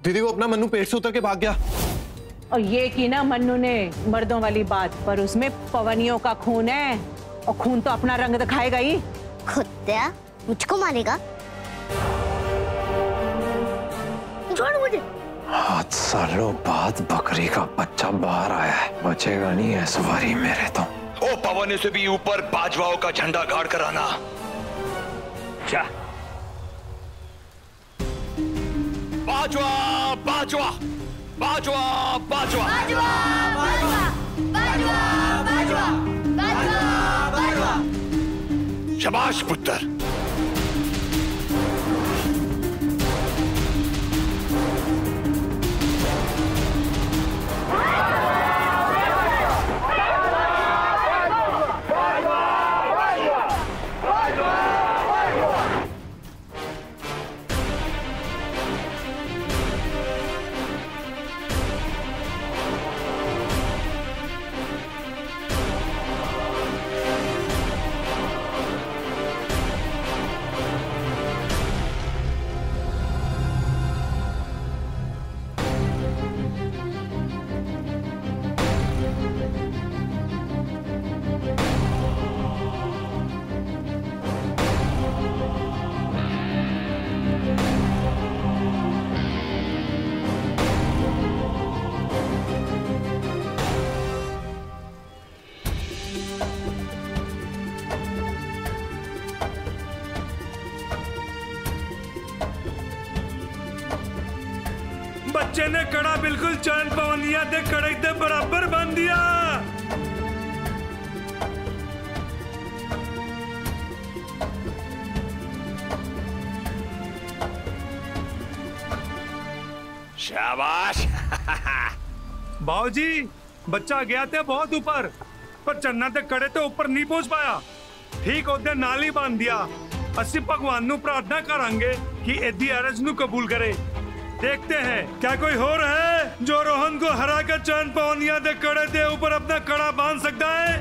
दीदी वो अपना मन्नू पेट से उतर के भाग गया। और ये की ना मन्नू ने मर्दों वाली बात, पर उसमें पवनियों का खून है और खून तो अपना रंग दिखाएगा ही। खुद्दा मुझको मारेगा? छोड़ मुझे। 8 सालों बाद बकरी का बच्चा बाहर आया है, बचेगा नहीं है सवारी मेरे तो। ओ पवन से भी ऊपर बाजवाओं का झंडा गाड़ कर आना। क्या बाजवा बाजवा बाजवा बाजवा बाजवा बाजवा बाजवा बाजवा बाजवा बाजवा। शाबाश पुत्र। बच्चे ने कड़ा बिल्कुल चांद पवनिया दे कड़े दे बराबर बांध दिया। शाबाश। बाबूजी बच्चा गया थे बहुत ऊपर, पर चन्ना ते कड़े तो ऊपर नहीं पहुंच पाया। ठीक होते नाली बांध दिया। असि भगवान नु प्रार्थना करांगे कि एदी अरज नु कबूल करे। देखते हैं क्या कोई और है जो रोहन को हरा कर चांद पवनिया दे कड़े दे ऊपर अपना कड़ा बांध सकता है?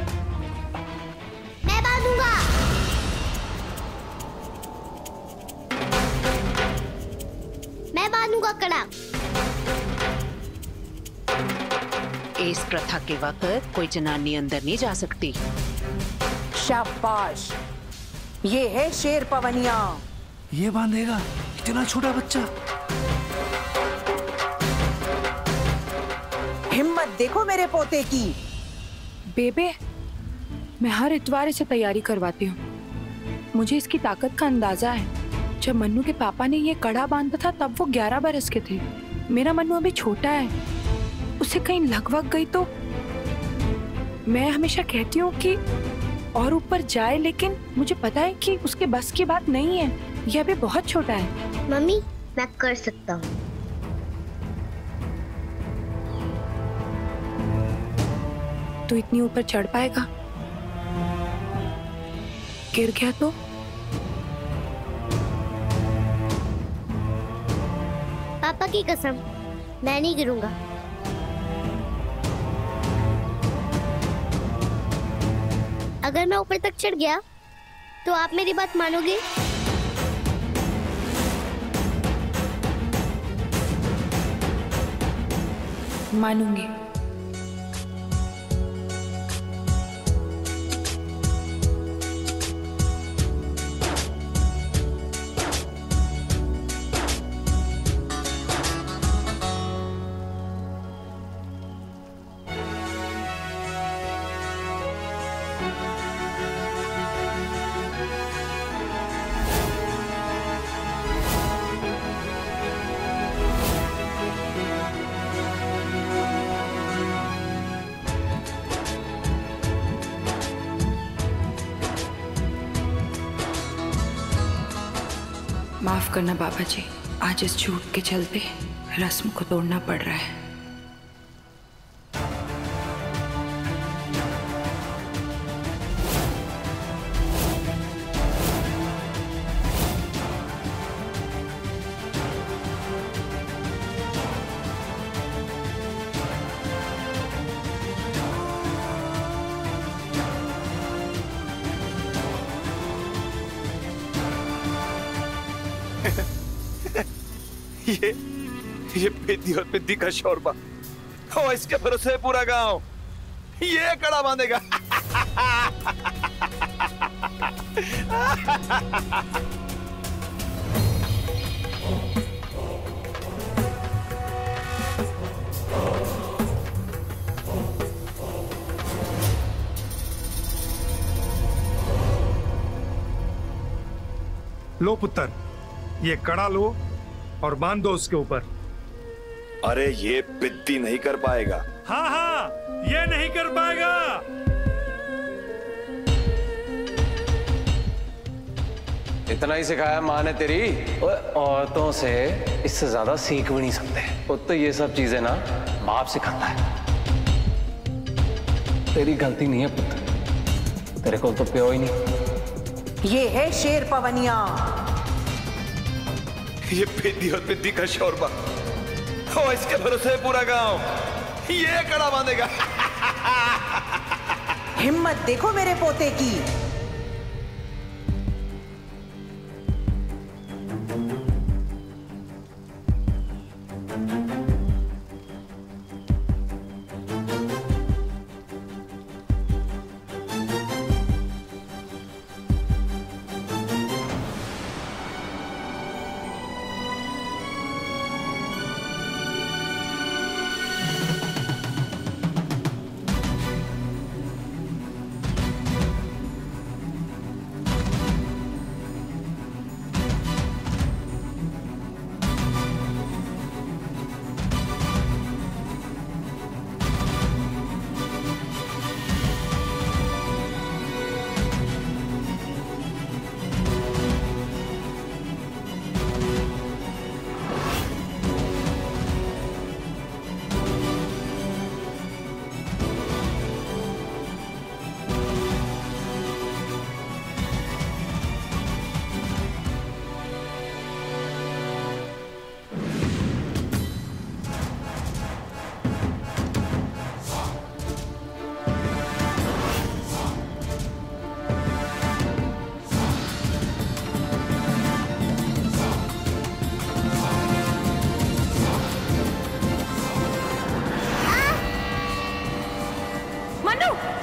मैं बांधूंगा। मैं बांधूंगा कड़ा। इस प्रथा के वक्त कोई जनानी अंदर नहीं जा सकती। शाबाश, ये है शेर पवनिया। ये बांधेगा इतना छोटा बच्चा? हिम्मत देखो मेरे पोते की। बेबे, मैं हर इतवार इसे तैयारी करवाती हूँ। मुझे इसकी ताकत का अंदाजा है। जब मन्नू के पापा ने ये कड़ा बांधा था तब वो 11 बरस के थे। मेरा मन्नू अभी छोटा है, उसे कहीं लग वग गई तो। मैं हमेशा कहती हूँ कि और ऊपर जाए, लेकिन मुझे पता है कि उसके बस की बात नहीं है। ये अभी बहुत छोटा है। मम्मी मैं कर सकता हूँ। तो इतनी ऊपर चढ़ पाएगा? गिर गया तो? पापा की कसम, मैं नहीं गिरूंगा। अगर मैं ऊपर तक चढ़ गया तो आप मेरी बात मानोगे? मानूंगी। माफ करना बाबा जी, आज इस झूठ के चलते रस्म को तोड़ना पड़ रहा है। ये पिद्दी और पिद्दी का शोरबा, और इसके भरोसे पूरा गांव ये कड़ा बांधेगा। लो पुत्र, ये कड़ा लो और बांध दो उसके ऊपर। अरे ये पिद्दी नहीं कर पाएगा। हाँ हाँ, ये नहीं कर पाएगा। इतना ही सिखाया माँ ने तेरी। ओए, औरतों से इससे ज्यादा सीख भी नहीं सकते। पुत्र ये सब चीजें ना बाप सिखाता है। तेरी गलती नहीं है पुत्र, तेरे को तो प्यो ही नहीं। ये है शेर पवनिया। ये पिद्दी और पिद्दी का शोरबा, और इसके भरोसे पूरा गांव ये कड़ा बांधेगा। हिम्मत देखो मेरे पोते की।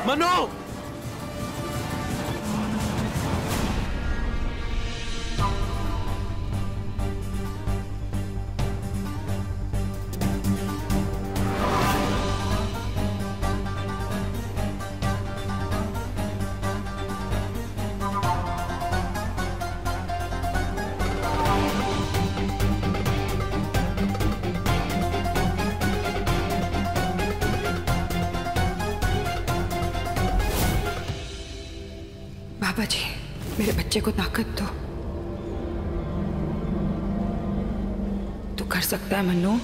मनु! बाबा जी, मेरे बच्चे को ताकत दो। तू कर सकता है मन्नू।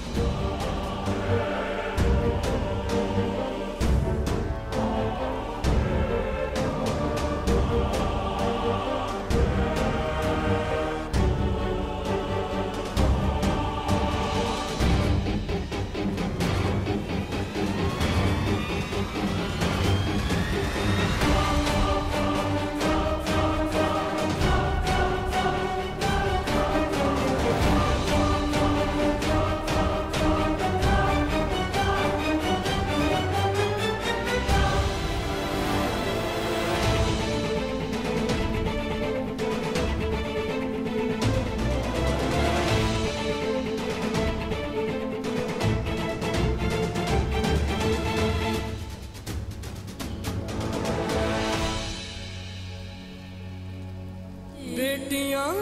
बेटियां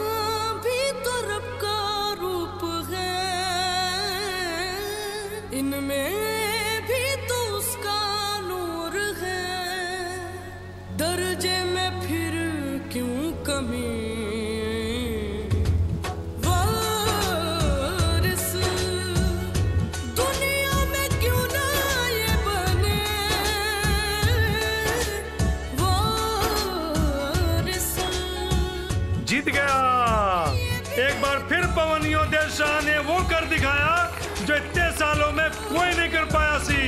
भी तो रब का रूप है, इनमें भी तो उसका नूर है। दर्जे में फिर क्यों कमी, वारिस दुनिया में क्यों ना ये बने वारिस। जीत गया। एक बार फिर पवनियों देव शाह ने वो कर दिखाया जो इतने सालों में कोई नहीं कर पाया सी।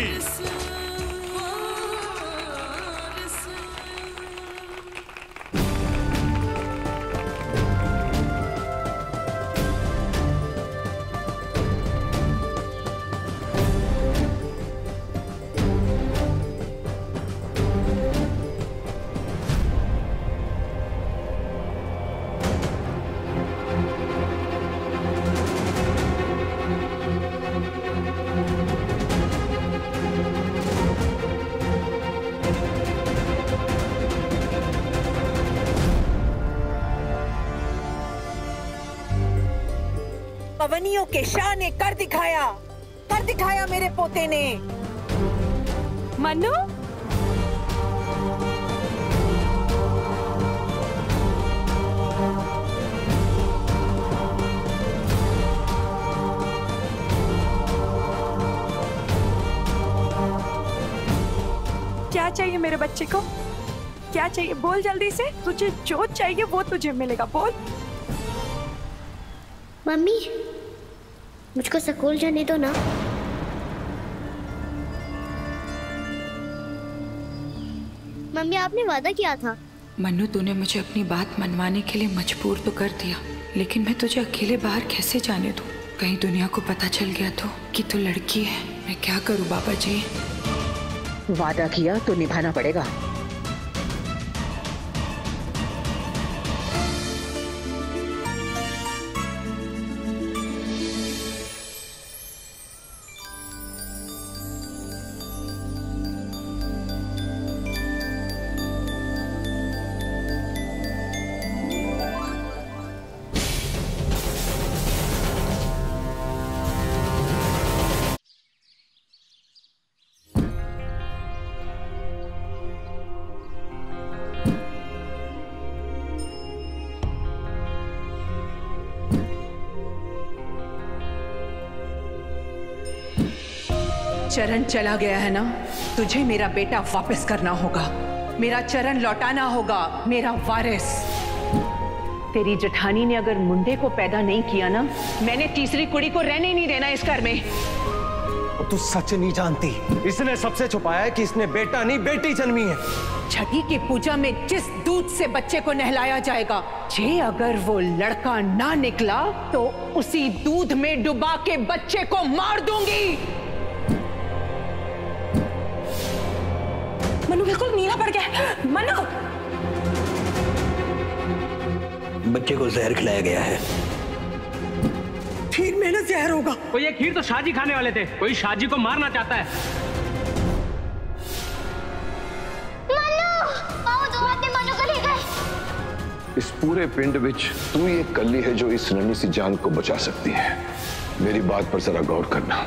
पवनियों के शाह ने कर दिखाया मेरे पोते ने। मन्नू, क्या चाहिए मेरे बच्चे को? क्या चाहिए? बोल जल्दी से। तुझे जो चाहिए वो तुझे मिलेगा, बोल। मम्मी, मुझको स्कूल जाने दो ना। मम्मी, आपने वादा किया था। मन्नू, तूने मुझे अपनी बात मनवाने के लिए मजबूर तो कर दिया, लेकिन मैं तुझे अकेले बाहर कैसे जाने दूं? कहीं दुनिया को पता चल गया तो कि तू लड़की है। मैं क्या करूं बाबा जी? वादा किया तो निभाना पड़ेगा। चरण चला गया है ना, तुझे मेरा बेटा वापस करना होगा। मेरा चरण लौटाना होगा, मेरा वारिस। तेरी जेठानी ने अगर मुंडे को पैदा नहीं किया ना, मैंने तीसरी कुड़ी को रहने नहीं देना इस घर में। तू सच नहीं जानती। इसने सबसे छुपाया है कि इसने बेटा नहीं बेटी जन्मी है। छठी की पूजा में जिस दूध से बच्चे को नहलाया जाएगा, जे अगर वो लड़का ना निकला तो उसी दूध में डुबा के बच्चे को मार दूंगी। मन्नू बिल्कुल नीला पड़ गया। मन्नू, बच्चे को जहर खिलाया गया है। खीर में ना जहर होगा। तो ये खीर तो शाहजी खाने वाले थे, कोई शाहजी को मारना चाहता है। इस पूरे पिंड विच तू ही एक कल्ली है जो इस नन्ही सी जान को बचा सकती है। मेरी बात पर जरा गौर करना।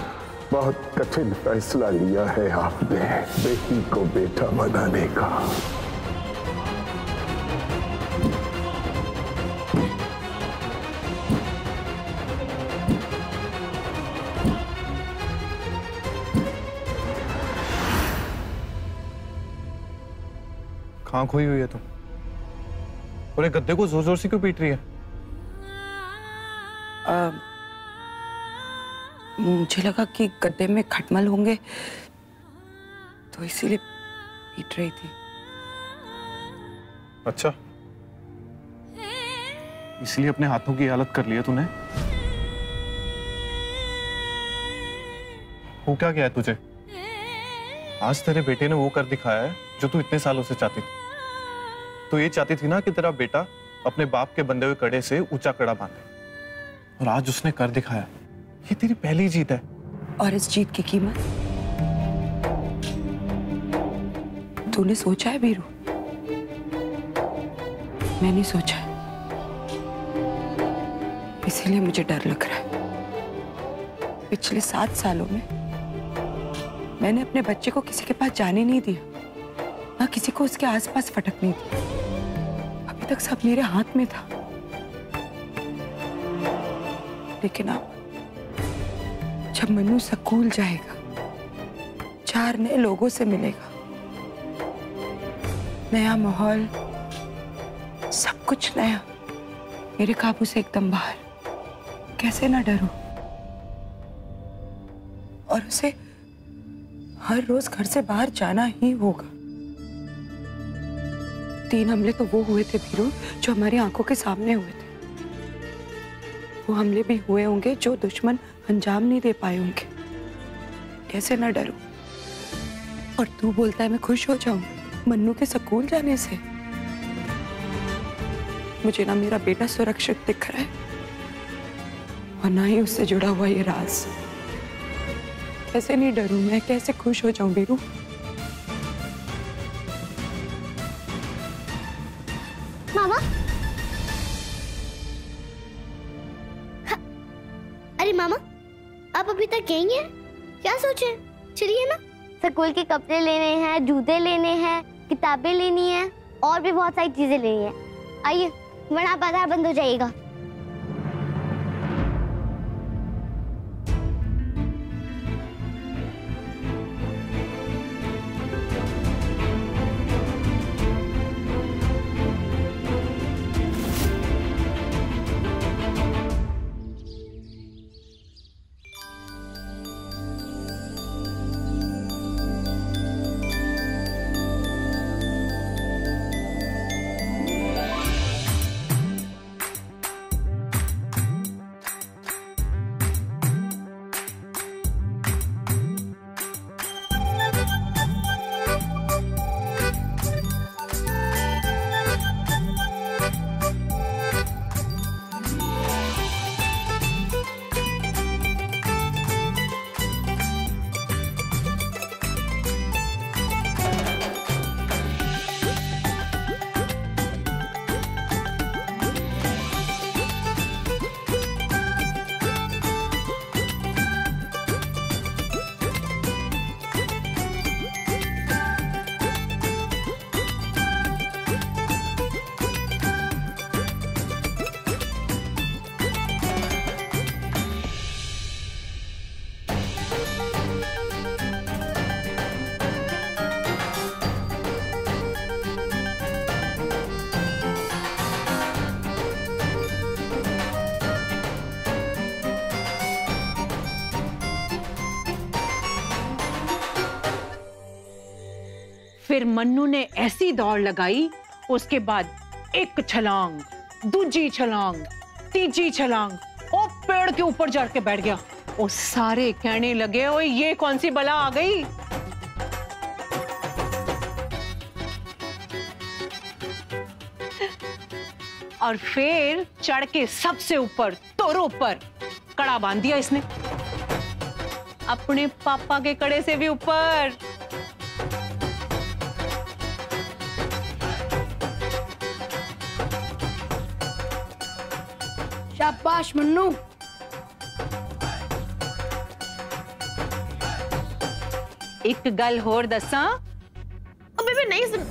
बहुत कठिन फैसला लिया है आपने बेटी को बेटा बनाने का। कहाँ खोई हुई है तुम? और एक गद्दे को जोर जोर से क्यों पीट रही है? मुझे लगा कि गद्दे में खटमल होंगे तो इसीलिए पीट रही थी। अच्छा, इसलिए अपने हाथों की हालत कर ली है तूने? हो क्या गया है तुझे? आज तेरे बेटे ने वो कर दिखाया है जो तू इतने सालों से चाहती थी। तो ये चाहती थी ना कि तेरा बेटा अपने बाप के बंधे हुए कड़े से ऊंचा कड़ा बांधे, और आज उसने कर दिखाया। ये तेरी पहली जीत है। और इस जीत की कीमत तूने सोचा है बीरू? मैंने सोचा है, इसीलिए मुझे डर लग रहा है। पिछले 7 सालों में मैंने अपने बच्चे को किसी के पास जाने नहीं दिया, ना किसी को उसके आसपास फटकने दिया। अभी तक सब मेरे हाथ में था, लेकिन अब जब मन्नू स्कूल जाएगा, 4 नए लोगों से मिलेगा, नया माहौल, सब कुछ नया, मेरे काबू से एकदम बाहर, कैसे ना डरूं? और उसे हर रोज घर से बाहर जाना ही होगा। 3 हमले तो वो हुए थे बीरू, जो हमारी आंखों के सामने हुए थे। वो हमले भी हुए होंगे जो दुश्मन अंजाम नहीं दे पाए होंगे। कैसे ना डरूं? और तू बोलता है मैं खुश हो जाऊं मन्नू के स्कूल जाने से? मुझे ना मेरा बेटा सुरक्षित दिख रहा है और ना ही उससे जुड़ा हुआ ये राज। कैसे नहीं डरूं मैं? कैसे खुश हो जाऊं बीरू? मामा, तक यही है, क्या सोचे? चलिए ना, स्कूल के कपड़े लेने हैं, जूते लेने हैं, किताबें लेनी है और भी बहुत सारी चीजें लेनी है। आइए, वरना बाजार बंद हो जाएगा। फिर मन्नू ने ऐसी दौड़ लगाई, उसके बाद एक छलांग, दूजी छलांग, तीजी छलांग, और पेड़ के ऊपर चढ़ के बैठ गया। वो सारे कहने लगे, ओए ये कौन सी बला आ गई। और फिर चढ़ के सबसे ऊपर तोरों पर कड़ा बांध दिया इसने, अपने पापा के कड़े से भी ऊपर। शाबाश मन्नू। एक गल होर दसा, अबे मैं नहीं सुन।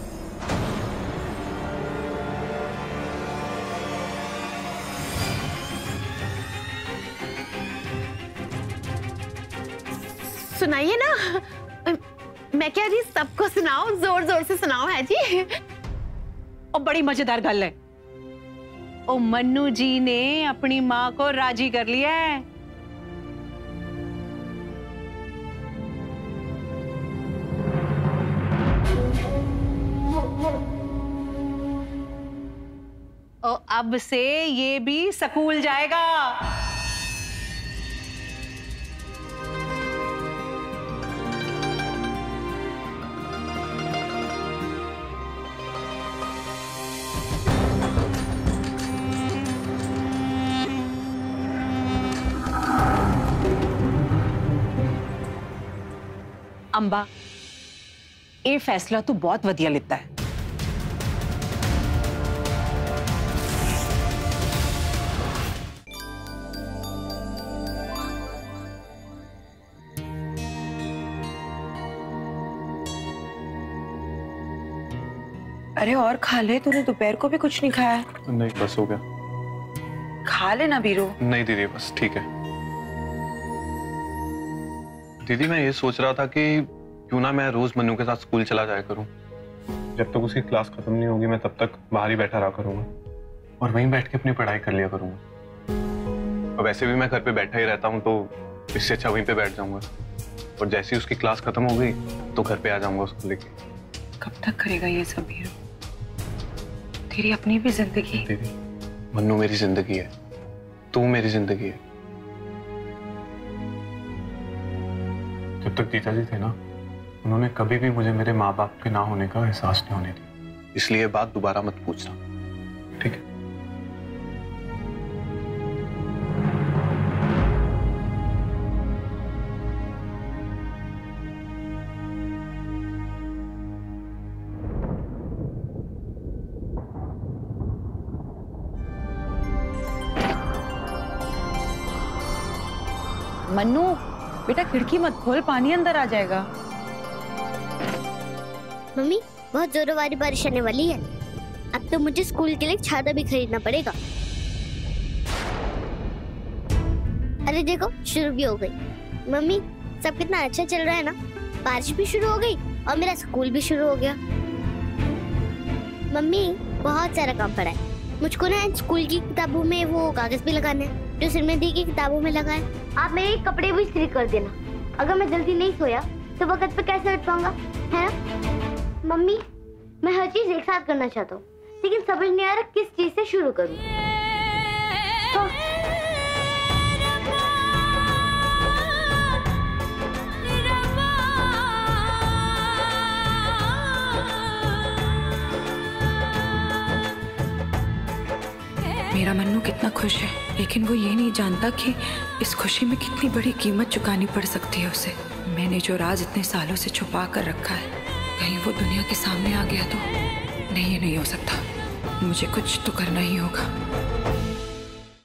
सुनाइए ना, मैं क्या जी सबको सुनाओ, जोर जोर से सुनाओ है जी। और बड़ी मजेदार गल है, ओ मन्नू जी ने अपनी माँ को राजी कर लिया है। और अब से ये भी स्कूल जाएगा। अंबा, ये फैसला तू बहुत वधिया लेता है। अरे और खा ले, तूने दोपहर को भी कुछ नहीं खाया। नहीं, बस हो गया। खा लेना बीरू। नहीं दीदी, बस ठीक है। दीदी मैं ये सोच रहा था कि क्यों ना मैं रोज मन्नू के साथ स्कूल चला जाया करूं। जब तक उसकी क्लास खत्म नहीं होगी मैं तब तक बाहर ही बैठा रहा करूंगा और वहीं बैठ के अपनी पढ़ाई कर लिया करूंगा। और वैसे भी मैं घर पे बैठा ही रहता हूं, तो इससे अच्छा वहीं पे बैठ जाऊंगा और जैसे ही उसकी क्लास खत्म हो गई तो घर पे आ जाऊंगा उसको लेके। कब तक करेगा ये सब बीरू? तेरी अपनी भी जिंदगी। दीदी, मन्नू मेरी जिंदगी है, तू मेरी जिंदगी है। जब तक जीजा जी थे ना, उन्होंने कभी भी मुझे मेरे माँ बाप के ना होने का एहसास नहीं होने दिया। इसलिए बात दोबारा मत पूछना, ठीक है? मन्नू, बेटा खिड़की मत खोल, पानी अंदर आ जाएगा। मम्मी बहुत जोरों वाली बारिश आने वाली है। अब तो मुझे स्कूल के लिए छाता भी खरीदना पड़ेगा। अरे देखो शुरू भी हो गई। मम्मी सब कितना अच्छा चल रहा है ना, बारिश भी शुरू हो गई और मेरा स्कूल भी शुरू हो गया। मम्मी बहुत सारा काम पड़ा है मुझको ना, स्कूल की किताबों में वो कागज भी लगाने हैं जो सिरमेदी की किताबों में लगाए। आप मेरे कपड़े भी इस्त्री कर देना। अगर मैं जल्दी नहीं सोया तो वक्त पे कैसे उठ पाऊंगा, है ना? मम्मी मैं हर चीज एक साथ करना चाहता हूँ, लेकिन समझ नहीं आ रहा किस चीज से शुरू करूँ। तो मेरा मन्नू कितना खुश है, लेकिन वो ये नहीं जानता कि इस खुशी में कितनी बड़ी कीमत चुकानी पड़ सकती है उसे। मैंने जो राज इतने सालों से छुपा कर रखा है, कहीं वो दुनिया के सामने आ गया तो नहीं, ये नहीं हो सकता। मुझे कुछ तो करना ही होगा।